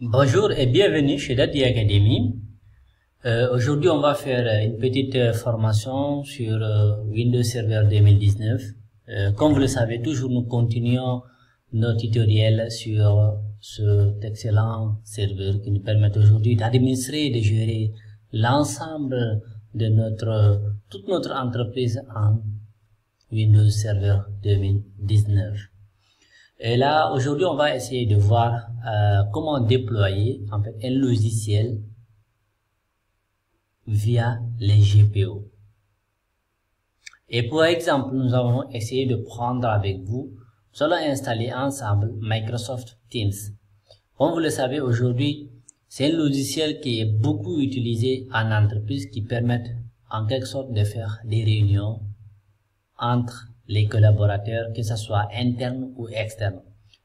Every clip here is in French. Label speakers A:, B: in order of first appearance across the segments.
A: Bonjour et bienvenue chez Dadi Academy. Aujourd'hui, on va faire une petite formation sur Windows Server 2019. Comme vous le savez, toujours nous continuons nos tutoriels sur cet excellent serveur qui nous permet aujourd'hui d'administrer et de gérer l'ensemble de toute notre entreprise en Windows Server 2019. Et là, aujourd'hui, on va essayer de voir comment déployer en fait un logiciel via les GPO. Et pour exemple, nous allons essayer de prendre avec vous, nous allons installer ensemble Microsoft Teams. Comme vous le savez, aujourd'hui, c'est un logiciel qui est beaucoup utilisé en entreprise qui permet en quelque sorte de faire des réunions entre les collaborateurs, que ce soit interne ou externe.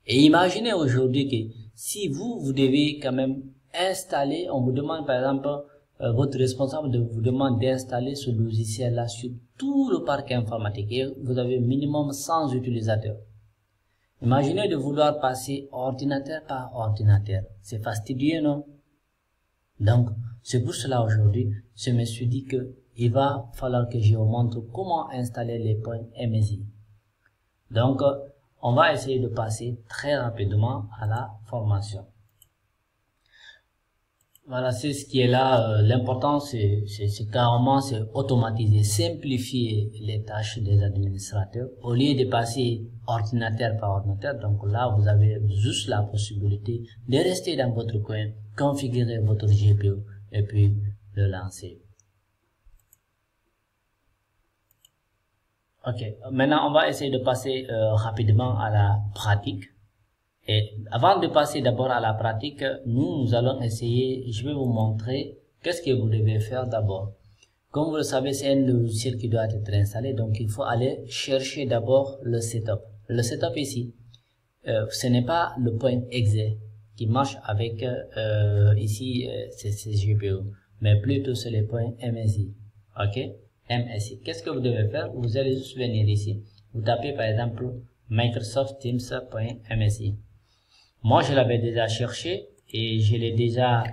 A: Et imaginez aujourd'hui que si vous devez quand même installer, on vous demande par exemple, votre responsable vous demande d'installer ce logiciel-là sur tout le parc informatique et vous avez minimum 100 utilisateurs. Imaginez de vouloir passer ordinateur par ordinateur. C'est fastidieux, non? Donc, c'est pour cela aujourd'hui, je me suis dit que il va falloir que je vous montre comment installer les points MSI. Donc, on va essayer de passer très rapidement à la formation. Voilà, c'est ce qui est là. L'important, c'est carrément c'est automatiser, simplifier les tâches des administrateurs au lieu de passer ordinateur par ordinateur. Donc là, vous avez juste la possibilité de rester dans votre coin, configurer votre GPU et puis le lancer. Ok, maintenant on va essayer de passer rapidement à la pratique. Et avant de passer d'abord à la pratique, nous allons essayer, je vais vous montrer qu'est-ce que vous devez faire d'abord. Comme vous le savez, c'est un logiciel qui doit être installé, donc il faut aller chercher d'abord le setup. Le setup ici, ce n'est pas le point exe qui marche avec ici ces GPU, mais plutôt c'est le point MSI. Ok, MSI. Qu'est-ce que vous devez faire? Vous allez juste venir ici. Vous tapez par exemple Microsoft Teams.msi. Moi, je l'avais déjà cherché et je l'ai déjà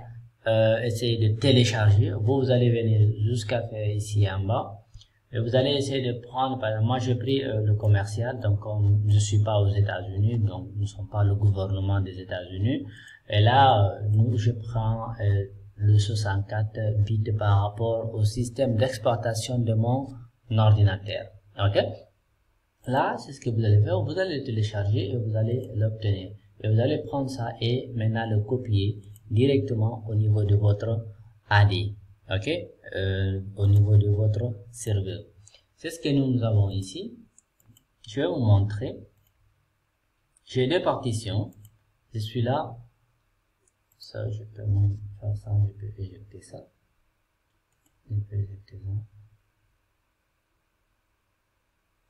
A: essayé de télécharger. Vous allez venir jusqu'à faire ici en bas. Et vous allez essayer de prendre, par exemple, moi j'ai pris le commercial, donc comme je suis pas aux États-Unis, donc nous ne sommes pas le gouvernement des États-Unis. Et là, je prends le 64 bits par rapport au système d'exploitation de mon ordinateur. Ok? Là, c'est ce que vous allez faire. Vous allez le télécharger et vous allez l'obtenir. Et vous allez prendre ça et maintenant le copier directement au niveau de votre AD. Ok, au niveau de votre serveur. C'est ce que nous avons ici. Je vais vous montrer. J'ai deux partitions. Je suis là. Ça, je peux même faire ça. Je peux éjecter ça. Je peux éjecter ça.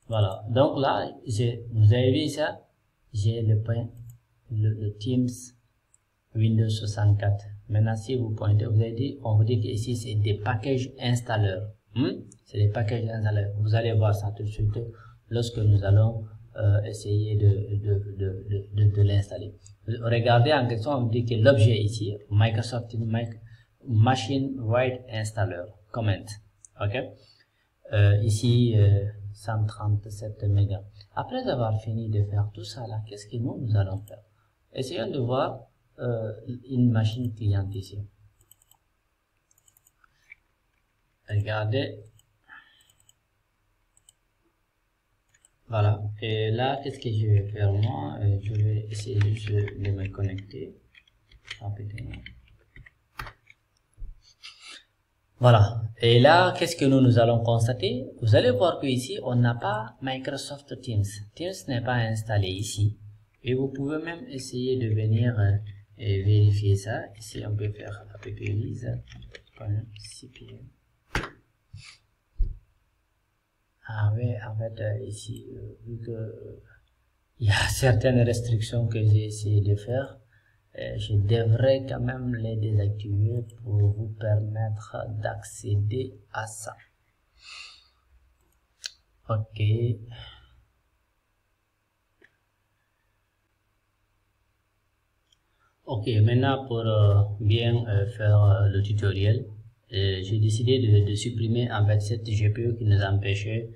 A: Voilà. Donc là, vous avez vu ça. J'ai le point, le Teams Windows 64. Maintenant, si vous pointez, vous avez dit, on vous dit qu'ici, c'est des packages installeurs. C'est des packages installeurs. Vous allez voir ça tout de suite lorsque nous allons essayer de l'installer. Regardez en question, on vous dit que l'objet ici, Microsoft Machine Write Installer, comment. Ok. Ici, 137 mégas. Après avoir fini de faire tout ça là, qu'est-ce que nous allons faire? Essayons de voir une machine cliente ici. Regardez. Voilà. Et là, qu'est-ce que je vais faire moi? Je vais essayer juste de me connecter rapidement. Voilà. Et là, qu'est-ce que nous allons constater? Vous allez voir que ici, on n'a pas Microsoft Teams. Teams n'est pas installé ici. Et vous pouvez même essayer de venir et vérifier ça. Ici, on peut faire applease.cpm. Ah oui, en fait, ici, vu que il y a certaines restrictions que j'ai essayé de faire, je devrais quand même les désactiver pour vous permettre d'accéder à ça. Ok. Ok, maintenant pour bien faire le tutoriel, j'ai décidé de supprimer en fait cette GPU qui nous empêchait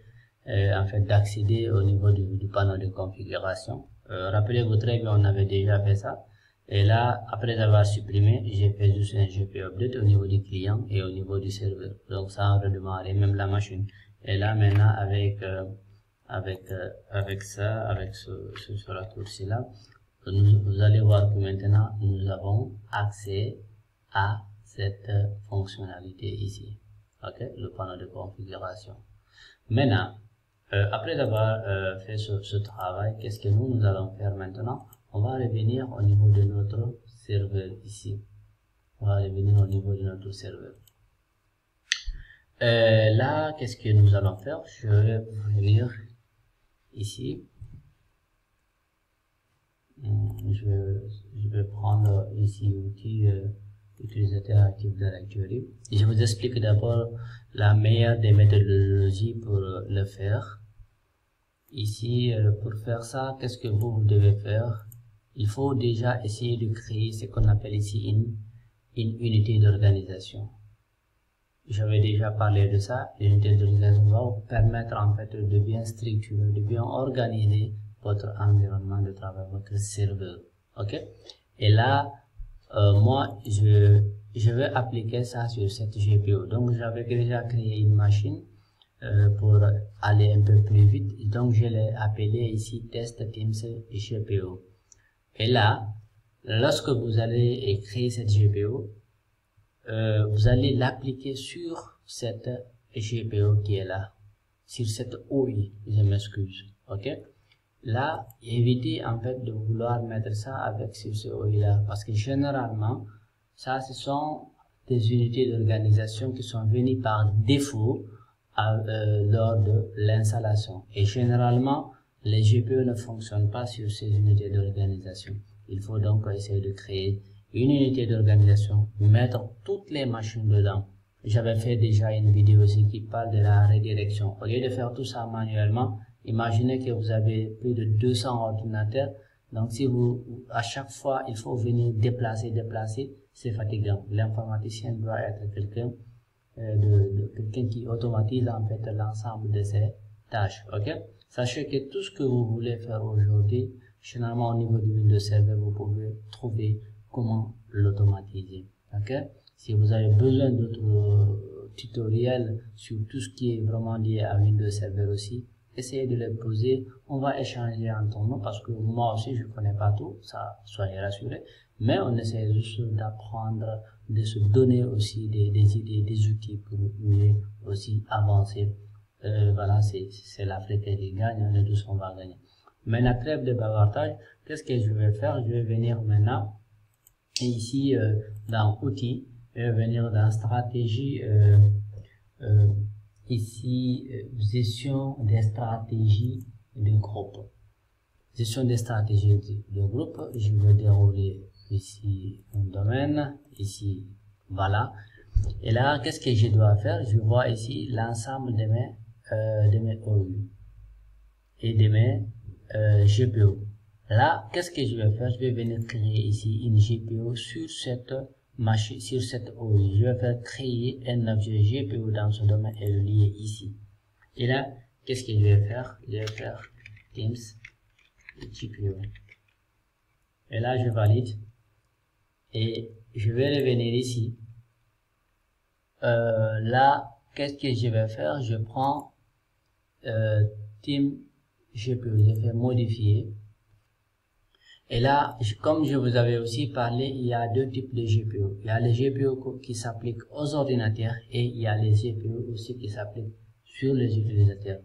A: en fait d'accéder au niveau du panneau de configuration. Rappelez-vous très bien, on avait déjà fait ça. Et là, après avoir supprimé, j'ai fait juste un GPU update au niveau du client et au niveau du serveur. Donc ça a redémarré même la machine. Et là maintenant avec ce raccourci là, vous allez voir que maintenant nous avons accès à cette fonctionnalité ici. Ok, le panneau de configuration. Maintenant, après avoir fait ce travail, qu'est-ce que nous allons faire maintenant? On va revenir au niveau de notre serveur ici. On va revenir au niveau de notre serveur. Là, qu'est-ce que nous allons faire? Je vais venir ici. Je vais prendre ici outil utilisateur actif directory. Je vous explique d'abord la meilleure des méthodologies pour le faire. Ici, pour faire ça, qu'est-ce que vous devez faire? Il faut déjà essayer de créer ce qu'on appelle ici une unité d'organisation. J'avais déjà parlé de ça. L'unité d'organisation va vous permettre en fait de bien structurer, de bien organiser votre environnement de travail, votre serveur. Ok? Et là, moi, je vais appliquer ça sur cette GPU. Donc, j'avais déjà créé une machine pour aller un peu plus vite. Donc, je l'ai appelé ici Test Teams GPU. Et là, lorsque vous allez créer cette GPU, vous allez l'appliquer sur cette GPU qui est là, sur cette OI, je m'excuse, ok? Là, évitez en fait de vouloir mettre ça avec sur ce OI là, parce que généralement, ça ce sont des unités d'organisation qui sont venues par défaut lors de l'installation. Et généralement, les GPU ne fonctionnent pas sur ces unités d'organisation. Il faut donc essayer de créer une unité d'organisation, mettre toutes les machines dedans. J'avais fait déjà une vidéo aussi qui parle de la redirection. Au lieu de faire tout ça manuellement, imaginez que vous avez plus de 200 ordinateurs. Donc si à chaque fois, il faut venir déplacer, c'est fatigant. L'informaticien doit être quelqu'un quelqu'un qui automatise en fait l'ensemble de ces tâches. Ok? Sachez que tout ce que vous voulez faire aujourd'hui, généralement au niveau du Windows Server, vous pouvez trouver comment l'automatiser. Ok? Si vous avez besoin d'autres tutoriels sur tout ce qui est vraiment lié à Windows Server aussi, essayez de les poser. On va échanger entre nous parce que moi aussi je connais pas tout, ça, soyez rassurés. Mais on essaie juste d'apprendre, de se donner aussi des idées, des outils pour mieux aussi avancer. Voilà, c'est l'Afrique qui gagne, nous tous on va gagner. Maintenant, trêve de bavardage, qu'est-ce que je vais faire? Je vais venir maintenant ici dans outils, je vais venir dans stratégie, ici gestion des stratégies de groupe. Gestion des stratégies de groupe, je vais dérouler ici un domaine, ici voilà. Et là, qu'est-ce que je dois faire? Je vois ici l'ensemble de mes OU et de mes GPU. Là, qu'est-ce que je vais faire? Je vais venir créer ici une GPU sur cette machine, sur cette OU. Je vais faire créer un objet GPU dans ce domaine et le lier ici. Et là, qu'est-ce que je vais faire? Je vais faire Teams GPU. Et là, je valide. Et je vais revenir ici. Là, qu'est-ce que je vais faire? Je prends Team GPU, je fais modifier. Et là, comme je vous avais aussi parlé, il y a deux types de GPU. Il y a les GPU qui s'appliquent aux ordinateurs et il y a les GPU aussi qui s'appliquent sur les utilisateurs.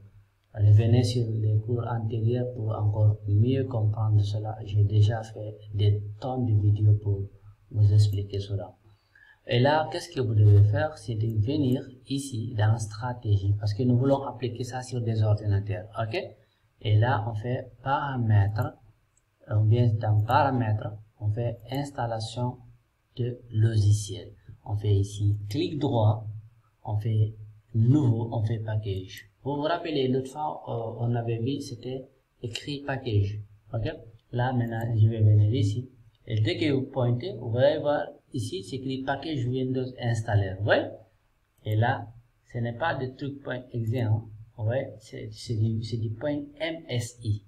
A: Revenez sur les cours antérieurs pour encore mieux comprendre cela. J'ai déjà fait des tonnes de vidéos pour vous expliquer cela. Et là, qu'est-ce que vous devez faire? C'est de venir ici dans stratégie parce que nous voulons appliquer ça sur des ordinateurs. Ok? Et là, on fait paramètres. On vient dans paramètres, on fait installation de logiciel. On fait ici clic droit, on fait nouveau, on fait package. Vous vous rappelez, l'autre fois, on avait vu, c'était écrit package. Ok? Là, maintenant, je vais venir ici. Et dès que vous pointez, vous allez voir ici, c'est écrit package Windows installer. Vous voyez? Et là, ce n'est pas de truc .exe, hein. Vous voyez? C'est du point MSI.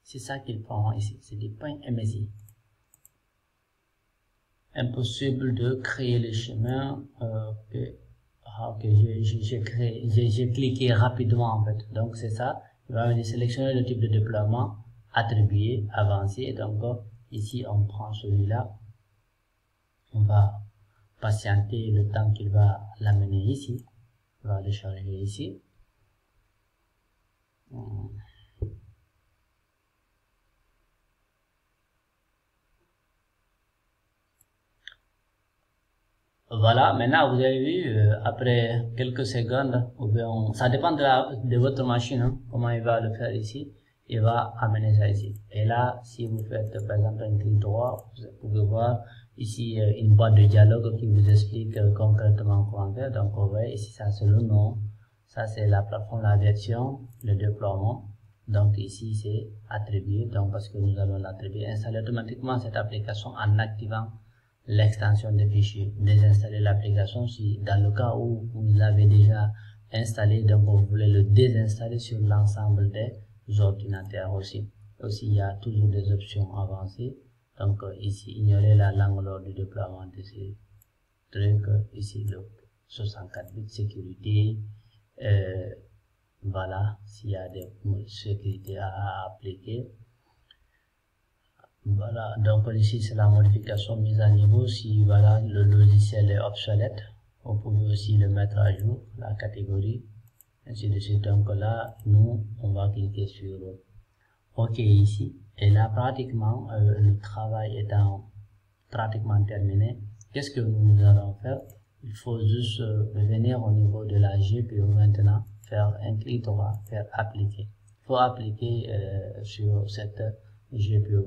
A: C'est ça qu'il prend ici. C'est du point MSI. Impossible de créer le chemin j'ai cliqué rapidement en fait. Donc c'est ça. Il va venir sélectionner le type de déploiement, attribuer, avancer. Donc ici on prend celui-là. On va patienter le temps qu'il va l'amener ici. On va le charger ici. Voilà, maintenant vous avez vu, après quelques secondes, ou bien ça dépend de votre machine, hein, comment il va le faire ici, il va amener ça ici. Et là, si vous faites par exemple un clic droit, vous pouvez voir ici une boîte de dialogue qui vous explique concrètement comment faire. Donc vous voyez ici, ça c'est le nom, ça c'est la plateforme, la version, le déploiement. Donc ici c'est attribué, donc parce que nous allons l'attribuer, installer automatiquement cette application en activant l'extension des fichiers, désinstaller l'application si dans le cas où vous l'avez déjà installé, donc vous voulez le désinstaller sur l'ensemble des ordinateurs aussi. Aussi il y a toujours des options avancées, donc ici ignorer la langue lors du déploiement de ces trucs, ici le 64 bits sécurité, voilà s'il y a des sécurités à appliquer. Voilà, donc ici c'est la modification mise à niveau. Si voilà le logiciel est obsolète, vous pouvez aussi le mettre à jour, la catégorie, ainsi de suite. Donc là, nous, on va cliquer sur OK ici. Et là, pratiquement, le travail étant pratiquement terminé, qu'est-ce que nous allons faire? Il faut juste venir au niveau de la GPU maintenant, faire un clic droit, faire appliquer. Il faut appliquer sur cette GPU.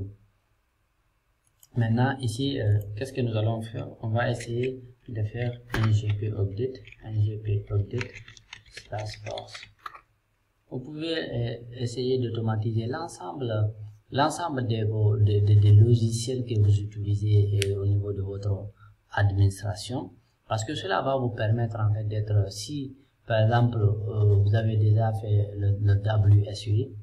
A: Maintenant, ici, qu'est-ce que nous allons faire? On va essayer de faire un GPU update /force. Vous pouvez essayer d'automatiser l'ensemble des logiciels que vous utilisez au niveau de votre administration, parce que cela va vous permettre en fait d'être, si par exemple vous avez déjà fait le WSUI,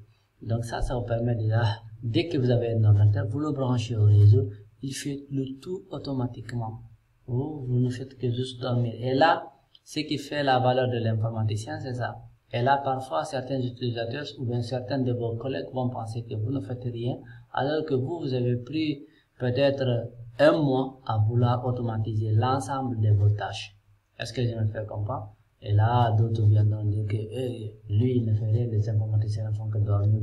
A: donc ça vous permet déjà, dès que vous avez un ordinateur, vous le branchez au réseau, il fait le tout automatiquement. Vous ne faites que juste dormir. Et là, ce qui fait la valeur de l'informaticien, c'est ça. Et là, parfois, certains utilisateurs ou bien certains de vos collègues vont penser que vous ne faites rien, alors que vous avez pris peut-être un mois à vouloir automatiser l'ensemble de vos tâches. Est-ce que je me fais comprendre? Et là, d'autres viendront dire que lui, il ne fait rien, les informaticiens ne font que dormir,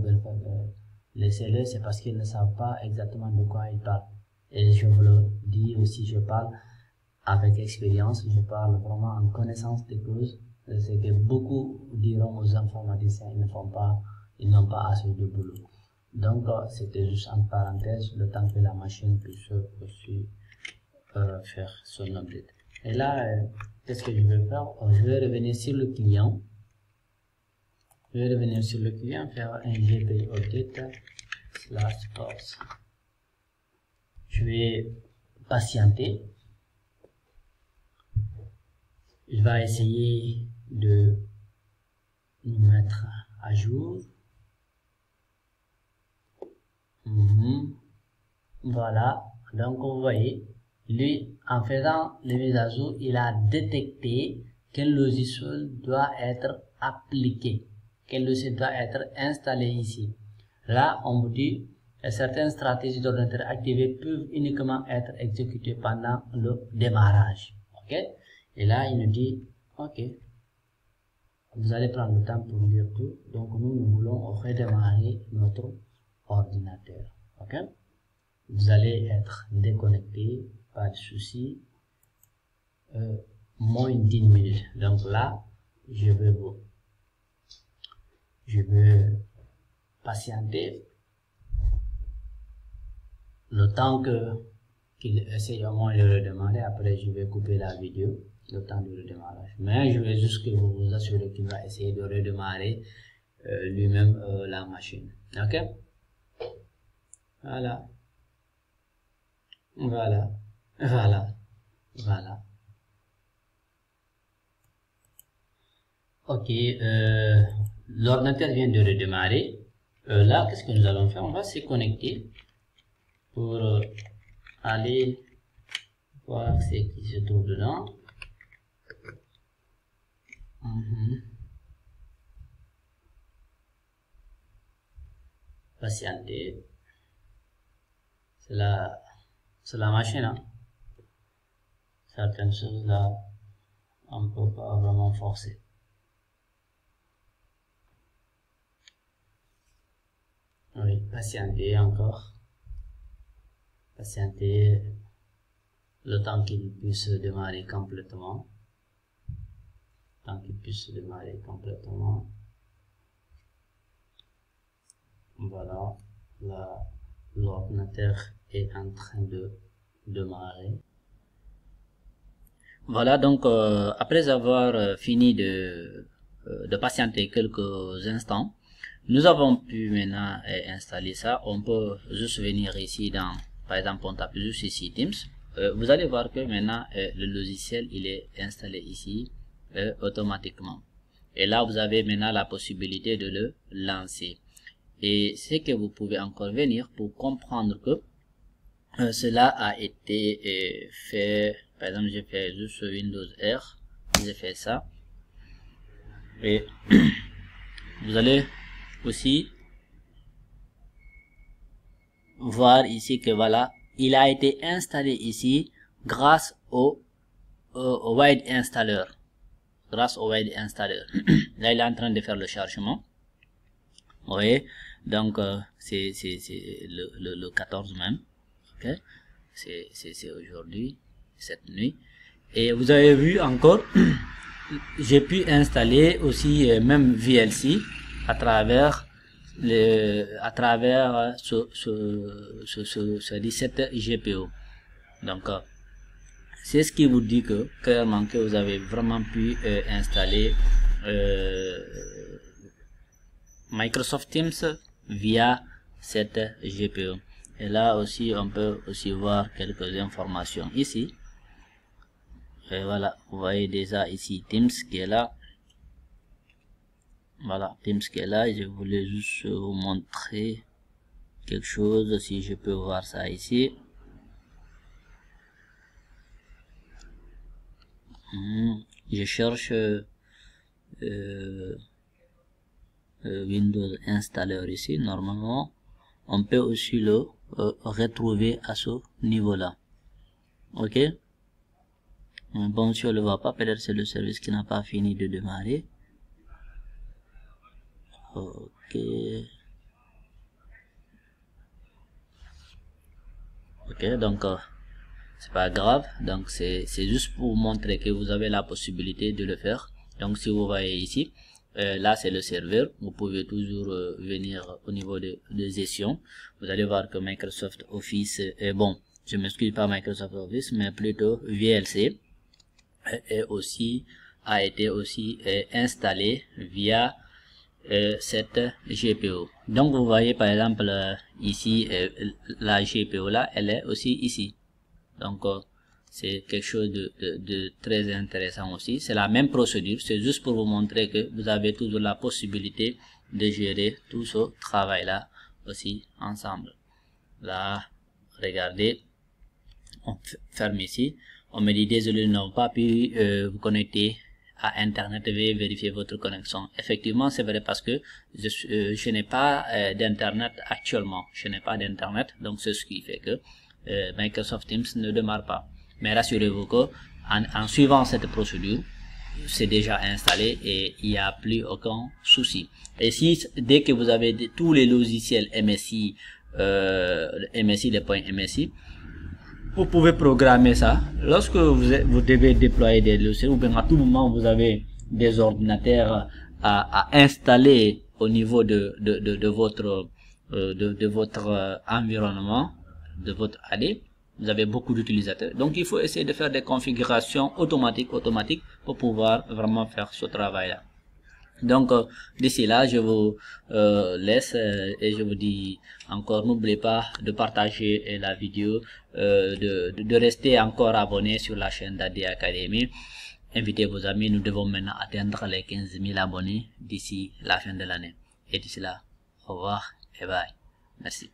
A: laissez-le, c'est parce qu'ils ne savent pas exactement de quoi ils parlent. Et je vous le dis aussi, je parle avec expérience, je parle vraiment en connaissance de cause. C'est que beaucoup diront aux informaticiens, ils n'ont pas assez de boulot. Donc, c'était juste en parenthèse, le temps que la machine puisse aussi faire son update. Et là, qu'est-ce que je vais faire? Je vais revenir sur le client. Faire un GPU update /force. Je vais patienter. Je vais essayer de nous mettre à jour. Voilà. Donc, vous voyez, lui, en faisant les mises à jour, il a détecté quel logiciel doit être appliqué, quel logiciel doit être installé ici. Là, on vous dit, certaines stratégies d'ordinateur activées peuvent uniquement être exécutées pendant le démarrage. OK? Et là, il nous dit, OK, vous allez prendre le temps pour lire tout. Donc, nous voulons redémarrer notre ordinateur. OK? Vous allez être déconnecté, pas de souci. Moins de 10 minutes. Donc là, je vais patienter le temps qu'il essaye au moins de redémarrer. Après, je vais couper la vidéo, le temps de redémarrage. Mais je vais juste que vous vous assurez qu'il va essayer de redémarrer lui-même la machine. OK? Voilà. Voilà, voilà, voilà. Ok, l'ordinateur vient de redémarrer. Là, qu'est-ce que nous allons faire? On va se connecter pour aller voir ce qui se trouve dedans. Patienter. C'est la machine, hein. Certaines choses là, on ne peut pas vraiment forcer. Oui, patienter encore. Patienter le temps qu'il puisse démarrer complètement. Voilà, là, l'ordinateur est en train de démarrer. Voilà, donc après avoir fini de patienter quelques instants, nous avons pu maintenant installer ça. On peut juste venir ici dans, par exemple, on tape juste ici Teams. Vous allez voir que maintenant le logiciel il est installé ici automatiquement. Et là, vous avez maintenant la possibilité de le lancer. Et c'est que vous pouvez encore venir pour comprendre que cela a été fait. Par exemple, j'ai fait juste Windows R, j'ai fait ça. Et vous allez aussi voir ici que voilà, il a été installé ici grâce au Wide Installer. Grâce au Wide Installer. Là, il est en train de faire le chargement. Vous voyez, donc c'est le 14 même. Ok, c'est aujourd'hui, cette nuit. Et vous avez vu encore, j'ai pu installer aussi même VLC à travers ce 17 GPO. Donc c'est ce qui vous dit que clairement que vous avez vraiment pu installer Microsoft Teams via cette GPO. Et là aussi on peut aussi voir quelques informations ici. Et voilà, vous voyez déjà ici Teams qui est là. Voilà, Teams qui est là. Et je voulais juste vous montrer quelque chose, si je peux voir ça ici. Je cherche Windows Installer ici. Normalement on peut aussi le retrouver à ce niveau là. Ok, bon, si on le voit pas, peut-être c'est le service qui n'a pas fini de démarrer. Ok, donc c'est pas grave. Donc c'est juste pour vous montrer que vous avez la possibilité de le faire. Donc si vous voyez ici, là c'est le serveur. Vous pouvez toujours venir au niveau de gestion. Vous allez voir que Microsoft Office est bon. Je m'excuse, pas Microsoft Office, mais plutôt VLC et aussi a été aussi installé via cette GPO. Donc vous voyez par exemple ici la GPO là, elle est aussi ici. Donc c'est quelque chose de très intéressant aussi. C'est la même procédure, c'est juste pour vous montrer que vous avez toujours la possibilité de gérer tout ce travail là aussi ensemble. Là, regardez, on ferme ici. On me dit désolé, nous n'avons pas pu vous connecter à internet, veuillez vérifier votre connexion. Effectivement, c'est vrai parce que je n'ai pas d'internet actuellement. Je n'ai pas d'internet, donc c'est ce qui fait que Microsoft Teams ne démarre pas. Mais rassurez-vous que en suivant cette procédure, c'est déjà installé et il n'y a plus aucun souci. Et si dès que vous avez tous les logiciels MSI, les points MSI, vous pouvez programmer ça. Lorsque vous devez déployer des logiciels, ou bien à tout moment vous avez des ordinateurs à installer au niveau de votre environnement, de votre AD, vous avez beaucoup d'utilisateurs. Donc il faut essayer de faire des configurations automatiques pour pouvoir vraiment faire ce travail là. Donc, d'ici là, je vous laisse et je vous dis encore, n'oubliez pas de partager la vidéo, de rester encore abonné sur la chaîne d'AD Academy. Invitez vos amis, nous devons maintenant atteindre les 15 000 abonnés d'ici la fin de l'année. Et d'ici là, au revoir et bye. Merci.